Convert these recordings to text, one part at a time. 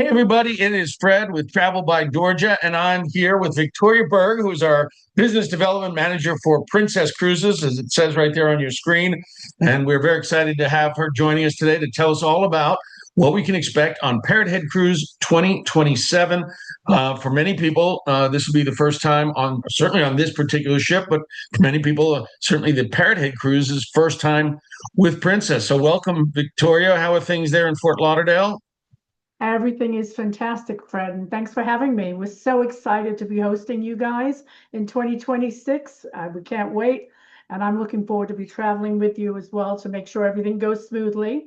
Hey, everybody, it is Fred with Travel by Georgia, and I'm here with Victoria Berg, who's our business development manager for Princess Cruises, as it says right there on your screen. And we're very excited to have her joining us today to tell us all about what we can expect on Parrothead Cruise 2027. For many people, this will be the first time on certainly on this particular ship, but for many people, certainly the Parrothead Cruise is first time with Princess. So, welcome, Victoria. How are things there in Fort Lauderdale? Everything is fantastic, Fred, and thanks for having me. We're so excited to be hosting you guys in 2026. We can't wait, and I'm looking forward to be traveling with you as well to make sure everything goes smoothly.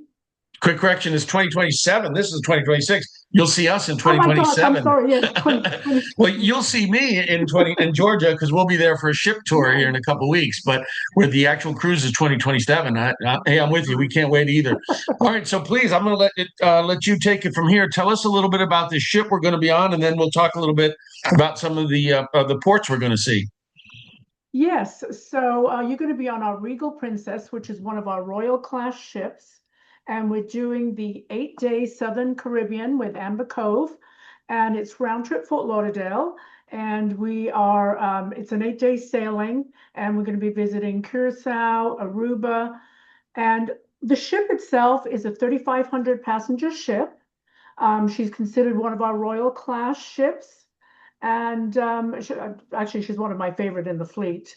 Quick correction is 2027. This is 2026. You'll see us in Oh my gosh, I'm 2027. sorry. Yes, 2020. Well, you'll see me in 20 in Georgia because we'll be there for a ship tour here in Nice. a couple of weeks. But with the actual cruise is 2027. Hey, I'm with you. We can't wait either. All right, so please, I'm going to let you take it from here. Tell us a little bit about the ship we're going to be on, and then we'll talk a little bit about some of the ports we're going to see. Yes, so you're going to be on our Regal Princess, which is one of our Royal class ships. And we're doing the 8-day Southern Caribbean with Amber Cove. And it's round trip Fort Lauderdale. And it's an 8-day sailing. And we're going to be visiting Curacao, Aruba. And the ship itself is a 3,500 passenger ship. She's considered one of our Royal class ships. And actually, she's one of my favorite in the fleet.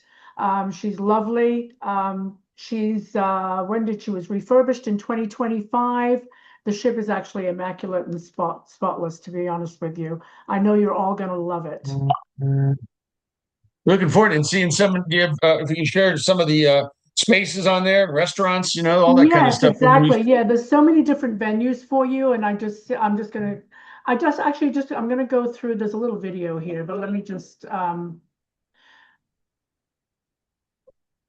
She's lovely. When did she was refurbished in 2025? The ship is actually immaculate and spotless, to be honest with you. I know you're all going to love it. Looking forward and seeing some. If you can share some of the spaces on there, restaurants, all that kind of Yes, stuff. We're going to exactly. Yeah, there's so many different venues for you, and I'm just gonna, I just actually just I'm gonna go through. There's a little video here, but let me just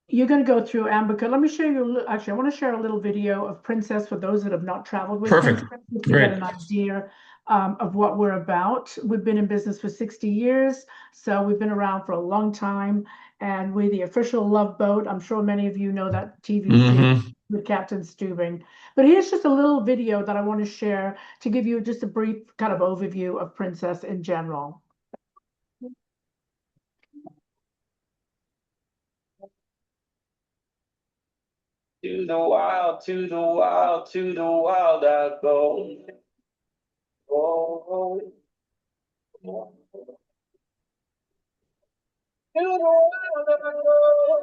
you're going to go through Amber. Let me show you. Actually, I want to share a little video of Princess for those that have not traveled with perfect. Princess, just to get Great. an idea of what we're about. We've been in business for 60 years, so we've been around for a long time, and we're the official love boat. I'm sure many of you know that TV series Hmm. with Captain Steubing. But here's just a little video that I want to share to give you just a brief kind of overview of Princess in general. To the wild I go. Oh, oh, to the wild I go.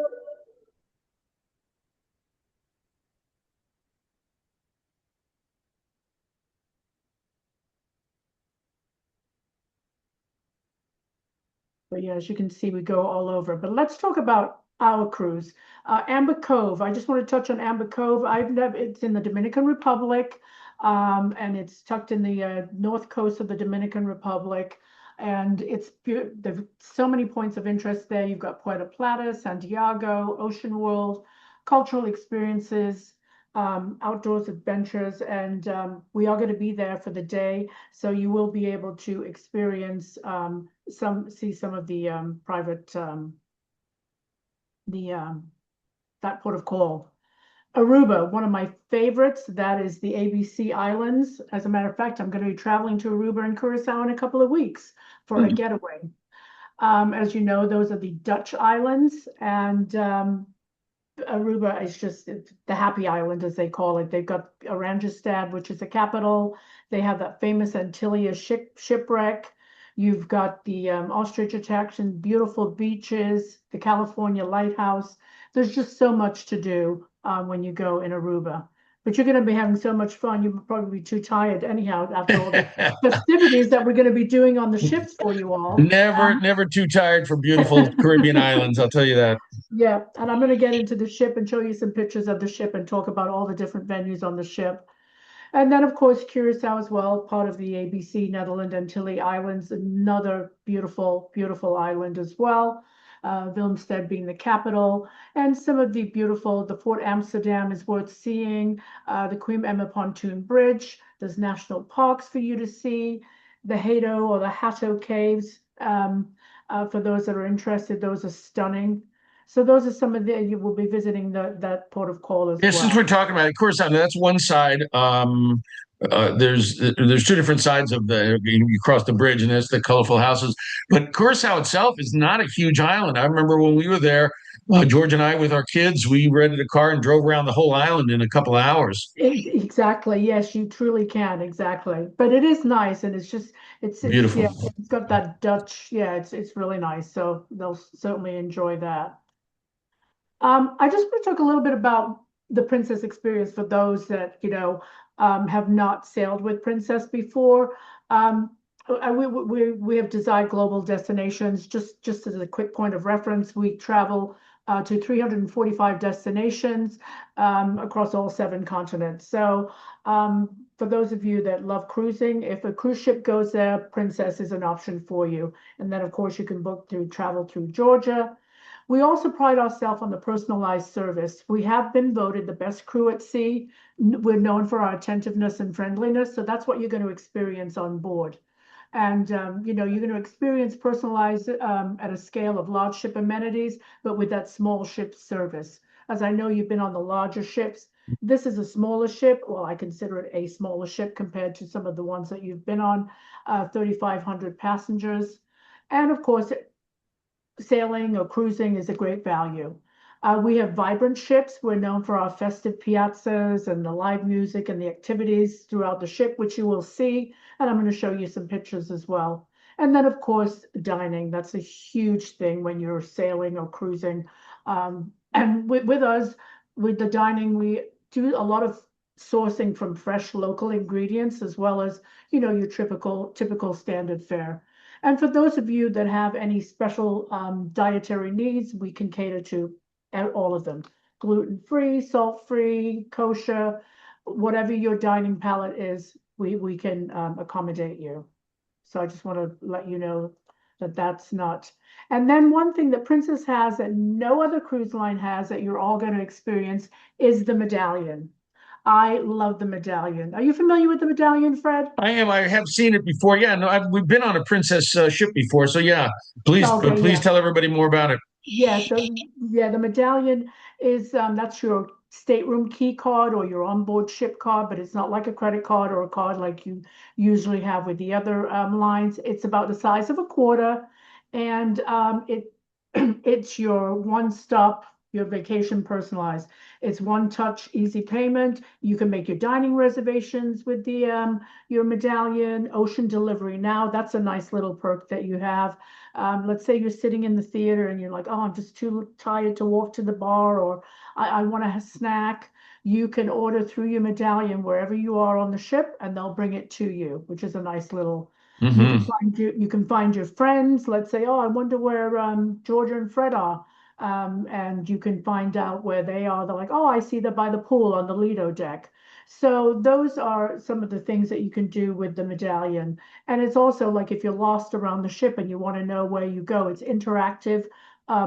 But yeah, as you can see, we go all over. But let's talk about our cruise. Amber Cove. I just want to touch on Amber Cove. It's in the Dominican Republic, and it's tucked in the north coast of the Dominican Republic. And there's so many points of interest there. You've got Puerto Plata, Santiago, Ocean World, cultural experiences, outdoors adventures, and we are going to be there for the day. So you will be able to experience see some of the private the that port of call. Aruba, one of my favorites. That is the ABC Islands. As a matter of fact, I'm going to be traveling to Aruba and Curacao in a couple of weeks for a getaway. As you know, those are the Dutch islands, and Aruba is just the happy island, as they call it. They've got Oranjestad, which is the capital. They have that famous Antillia shipwreck. You've got the ostrich attraction, beautiful beaches, the California lighthouse. There's just so much to do when you go in Aruba. But you're going to be having so much fun. You'll probably be too tired anyhow after all the festivities that we're going to be doing on the ships for you all. Never too tired for beautiful Caribbean islands. I'll tell you that. Yeah, and I'm going to get into the ship and show you some pictures of the ship and talk about all the different venues on the ship. And then, of course, Curacao as well, part of the ABC Netherlands Antilles Islands, another beautiful, beautiful island as well. Willemstad being the capital, and some of the Fort Amsterdam is worth seeing. The Queen Emma Pontoon Bridge. There's national parks for you to see. The Hato or the Hatto Caves. For those that are interested, those are stunning. So those are some of you will be visiting that port of call as Yeah, since well. we're talking about it, of course, I mean, that's one side. there's two different sides of you cross the bridge and there's the colorful houses. But Curacao itself is not a huge island. I remember when we were there, George and I with our kids, we rented a car and drove around the whole island in a couple of hours. Exactly. Yes, you truly can. Exactly. But it is nice, and yeah, Beautiful. it's got that Dutch. Yeah, it's really nice. So they'll certainly enjoy that. I just want to talk a little bit about the Princess experience for those that, have not sailed with Princess before. We have designed global destinations. Just as a quick point of reference, we travel to 345 destinations across all 7 continents. So for those of you that love cruising, if a cruise ship goes there, Princess is an option for you. And then, of course, you can book through travel through Georgia. We also pride ourselves on the personalized service. We have been voted the best crew at sea. We're known for our attentiveness and friendliness, so that's what you're going to experience on board. And you're going to experience personalized at a scale of large ship amenities, but with that small ship service. As I know you've been on the larger ships, this is a smaller ship. Well, I consider it a smaller ship compared to some of the ones that you've been on, 3,500 passengers. And of course, sailing or cruising is a great value. We have vibrant ships. We're known for our festive piazzas and the live music and the activities throughout the ship, which you will see. And I'm going to show you some pictures as well. And then, of course, dining. That's a huge thing when you're sailing or cruising. And with us, with the dining, we do a lot of sourcing from fresh local ingredients as well as, your typical standard fare. And for those of you that have any special dietary needs, we can cater to all of them. Gluten-free, salt-free, kosher, whatever your dining palate is, we can accommodate you. So I just want to let you know that that's not. And then one thing that Princess has that no other cruise line has that you're all going to experience is the medallion. I love the medallion. Are you familiar with the medallion, Fred? I am. I have seen it before. Yeah, no, we've been on a Princess ship before. So yeah, Okay, please yeah. tell everybody more about it. Yeah, so yeah, the medallion is that's your stateroom key card or your onboard ship card, but it's not like a credit card or a card like you usually have with the other lines. It's about the size of a quarter, and it's your one-stop, your vacation personalized. It's one touch, easy payment. You can make your dining reservations with the your medallion, ocean delivery. Now that's a nice little perk that you have. Let's say you're sitting in the theater and you're like, oh, I'm just too tired to walk to the bar, or I want a snack. You can order through your medallion wherever you are on the ship, and they'll bring it to you, which is a nice little. Hmm. You can find your friends. Let's say, oh, I wonder where Georgia and Fred are. And you can find out where they are. They're like, oh, I see them by the pool on the Lido deck. So those are some of the things that you can do with the medallion. And it's also like if you're lost around the ship and you want to know where you go, it's interactive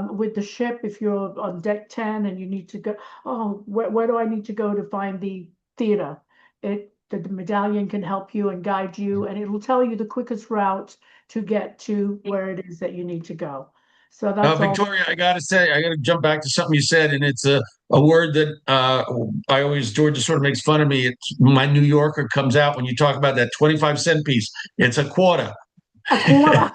with the ship. If you're on deck 10 and you need to go, oh, where do I need to go to find the theater? The medallion can help you and guide you, and it will tell you the quickest route to get to where it is that you need to go. So that's all. Victoria, I got to say, I got to jump back to something you said, and it's a word that I always, Georgia sort of makes fun of me. It's my New Yorker comes out when you talk about that 25-cent piece. It's a quarter. A quarter.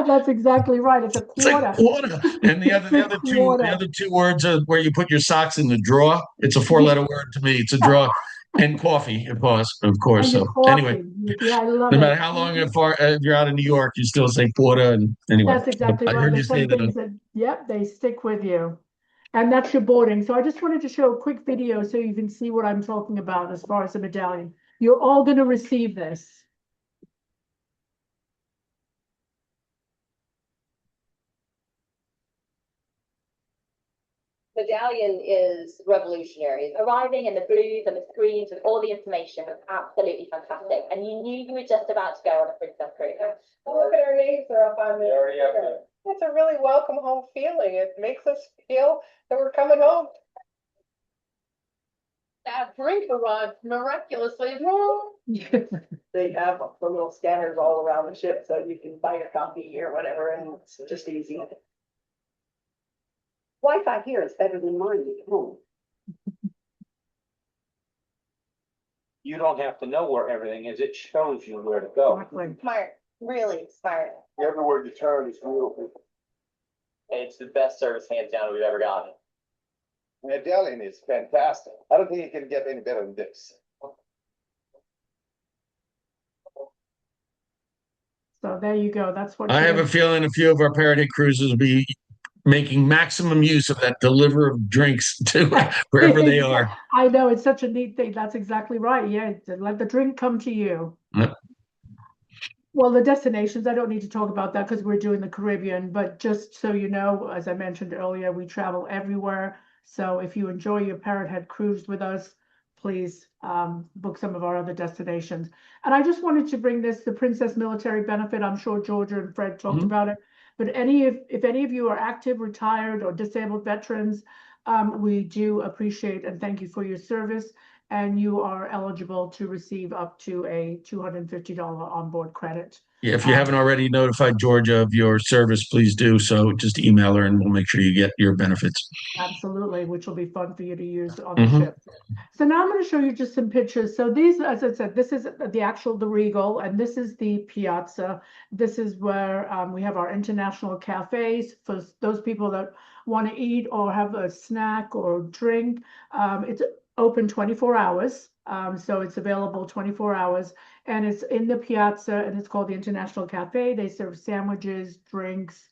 That's exactly right. It's a It's a quarter. quarter. And It's a the quarter. other two words are where you put your socks in the drawer. It's a Yeah. four-letter word to me. It's a drawer. And coffee, of course. And your So anyway, coffee. Yeah, I love no matter it. how long you're out of New York, you still say quarter. And anyway, That's exactly I right. heard you There's say some that. things that, yep, they stick with you. And that's your boarding. So I just wanted to show a quick video so you can see what I'm talking about as far as the medallion. You're all going to receive this. Medallion is revolutionary. Arriving in the blues and the screens with all the information was absolutely fantastic. And you knew you were just about to go on a Princess Cruise. Look at our names are up on there. It's a really welcome home feeling. It makes us feel that we're coming home. That drink arrived miraculously. They have the little scanners all around the ship, so you can buy your coffee or whatever, and it's just easy. Wi-Fi here is better than mine at home. you don't have to know where everything is. It shows you where to go. Exactly. Smart, really smart. Everywhere you turn is beautiful. It's the best service hands down we've ever gotten. And Italian is fantastic. I don't think you can get any better than this. So there you go. That's what. I have a feeling a few of our Parrothead Cruises will be making maximum use of that deliver of drinks to wherever they are. I know, it's such a neat thing. That's exactly right. Yeah, let the drink come to you. Yep. Well, the destinations, I don't need to talk about that because we're doing the Caribbean, but just so you know, as I mentioned earlier, we travel everywhere. So if you enjoy your Parrothead Cruise with us, please book some of our other destinations. And I just wanted to bring this, the Princess Military Benefit. I'm sure Georgia and Fred talked about it. But if any of you are active, retired, or disabled veterans, we do appreciate and thank you for your service. And you are eligible to receive up to a $250 onboard credit. Yeah, if you haven't already notified Georgia of your service, please do so. Just email her and we'll make sure you get your benefits. Absolutely, which will be fun for you to use on the ship. So now I'm going to show you just some pictures. So these, as I said, this is the Regal, and this is the Piazza. This is where we have our international cafes for those people that want to eat or have a snack or drink. It's open 24 hours. So it's available 24 hours, and it's in the Piazza, and it's called the International Cafe. They serve sandwiches, drinks,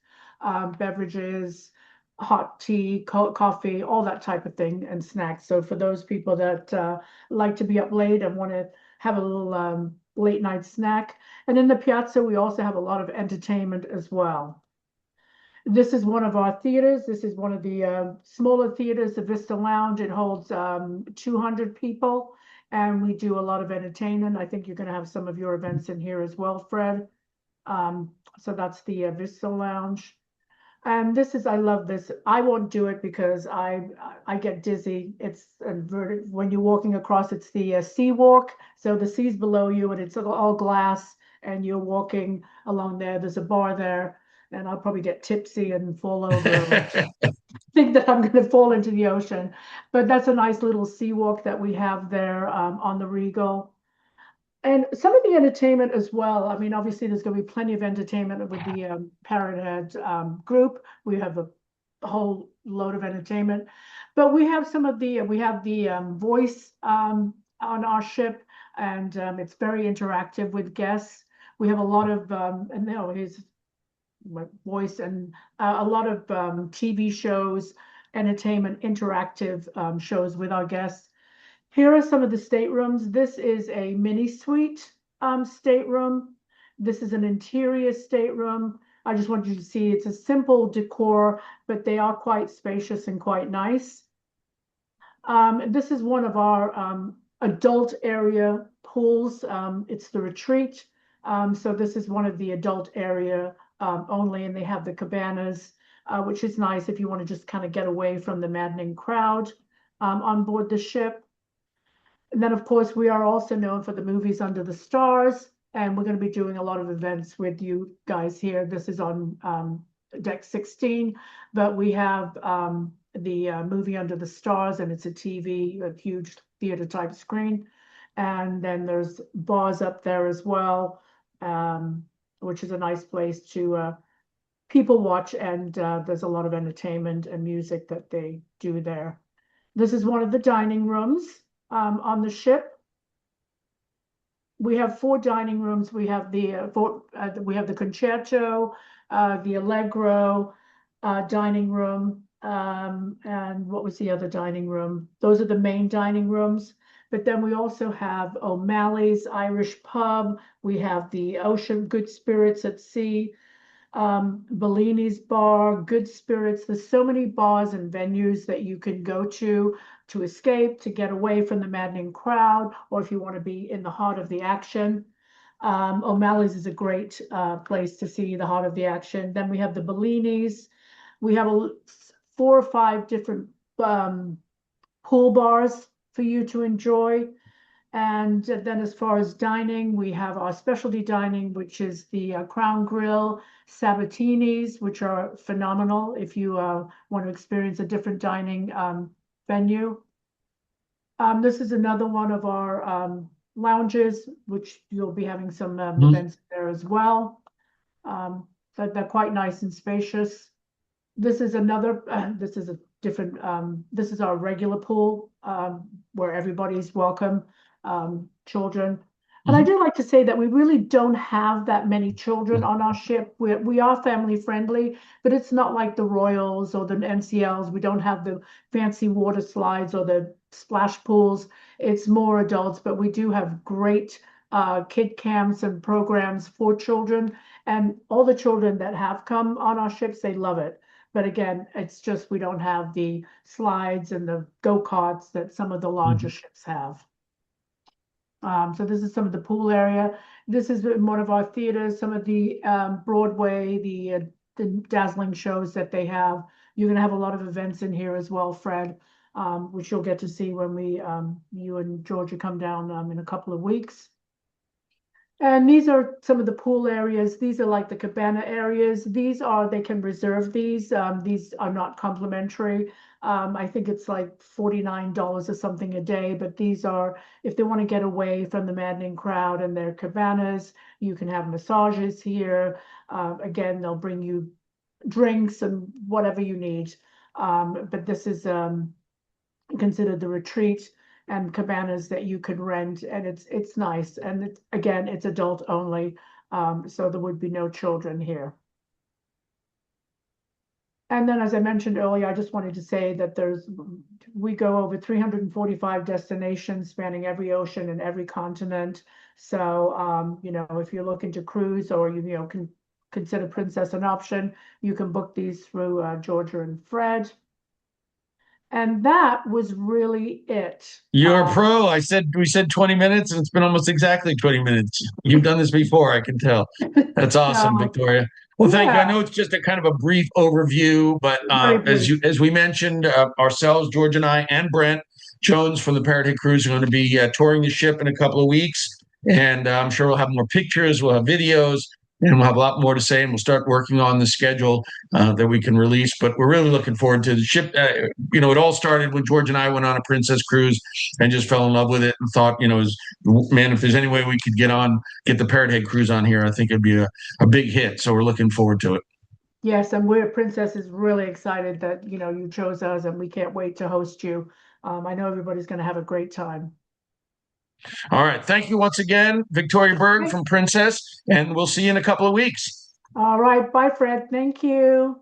beverages, hot tea, coffee, all that type of thing, and snacks. So for those people that like to be up late and want to have a little late night snack. And in the Piazza, we also have a lot of entertainment as well. This is one of our theaters. This is one of the smaller theaters, the Vista Lounge. It holds 200 people, and we do a lot of entertainment. I think you're going to have some of your events in here as well, Fred. So that's the Vista Lounge. And this is, I love this. I won't do it because I get dizzy. It's inverted. When you're walking across, it's the sea walk. So the sea's below you and it's all glass, and you're walking along there. There's a bar there, and I'll probably get tipsy and fall over. Think that I'm going to fall into the ocean. But that's a nice little sea walk that we have there on the Regal. And some of the entertainment as well. I mean, obviously, there's going to be plenty of entertainment with the Parrothead group. We have a whole load of entertainment, but we have some of the voice on our ship, and it's very interactive with guests. We have a lot of and no, his voice and a lot of TV shows, entertainment, interactive shows with our guests. Here are some of the staterooms. This is a mini suite stateroom. This is an interior stateroom. I just want you to see it's a simple decor, but they are quite spacious and quite nice. This is one of our adult area pools. It's the Retreat. So this is one of the adult area only, and they have the cabanas, which is nice if you want to just kind of get away from the maddening crowd on board the ship. And then, of course, we are also known for the movies Under the Stars, and we're going to be doing a lot of events with you guys here. This is on deck 16, but we have the movie Under the Stars, and it's a TV, a huge theater type screen. And then there's bars up there as well, which is a nice place to people watch, and there's a lot of entertainment and music that they do there. This is one of the dining rooms on the ship. We have 4 dining rooms. We have the Concerto, the Allegro dining room, and what was the other dining room? Those are the main dining rooms. But then we also have O'Malley's Irish Pub. We have the Ocean Good Spirits at Sea, Bellini's Bar, Good Spirits. There's so many bars and venues that you can go to escape, to get away from the maddening crowd, or if you want to be in the heart of the action. O'Malley's is a great place to see the heart of the action. Then we have the Bellini's. We have 4 or 5 different pool bars for you to enjoy. And then as far as dining, we have our specialty dining, which is the Crown Grill, Sabatini's, which are phenomenal if you want to experience a different dining venue. This is another one of our lounges, which you'll be having some Mhm. events there as well. But they're quite nice and spacious. This is another, this is a different, this is our regular pool, where everybody's welcome, children. And I do like to say that we really don't have that many children on our ship. We are family friendly, but it's not like the Royals or the NCLs. We don't have the fancy water slides or the splash pools. It's more adults, but we do have great kid camps and programs for children. And all the children that have come on our ships, they love it. But again, it's just we don't have the slides and the go-karts that some of the larger ships have. So this is some of the pool area. This is one of our theaters, some of the Broadway, the dazzling shows that they have. You're gonna have a lot of events in here as well, Fred, which you'll get to see when you and Georgia come down in a couple of weeks. And these are some of the pool areas. These are like the cabana areas. They can reserve these. These are not complimentary. I think it's like $49 or something a day, but these are, if they want to get away from the maddening crowd and their cabanas, you can have massages here. Again, they'll bring you drinks and whatever you need. But this is considered the retreat and cabanas that you could rent, and it's nice. And it's adult only, so there would be no children here. And then, as I mentioned earlier, I just wanted to say that we go over 345 destinations spanning every ocean and every continent. So, if you're looking to cruise or you can consider Princess an option, you can book these through Georgia and Fred. And that was really it. You're a pro. We said 20 minutes, and it's been almost exactly 20 minutes. You've done this before, I can tell. That's awesome, So, Victoria. Well, thank you. I yeah. know it's just a kind of a brief overview, but Very brief. as we mentioned, ourselves, George and I, and Brent Jones from the Parrothead Cruise are going to be touring the ship in a couple of weeks, and I'm sure we'll have more pictures, we'll have videos, and we'll have a lot more to say, and we'll start working on the schedule that we can release. But we're really looking forward to the ship. It all started when George and I went on a Princess cruise and just fell in love with it and thought, man, if there's any way we could get the Parrothead Cruise on here, I think it'd be a big hit. So we're looking forward to it. Yes, and Princess is really excited that you chose us, and we can't wait to host you. I know everybody's going to have a great time. All right. Thank you once again, Victoria Berg Okay. from Princess, and we'll see you in a couple of weeks. All right, bye, Fred. Thank you.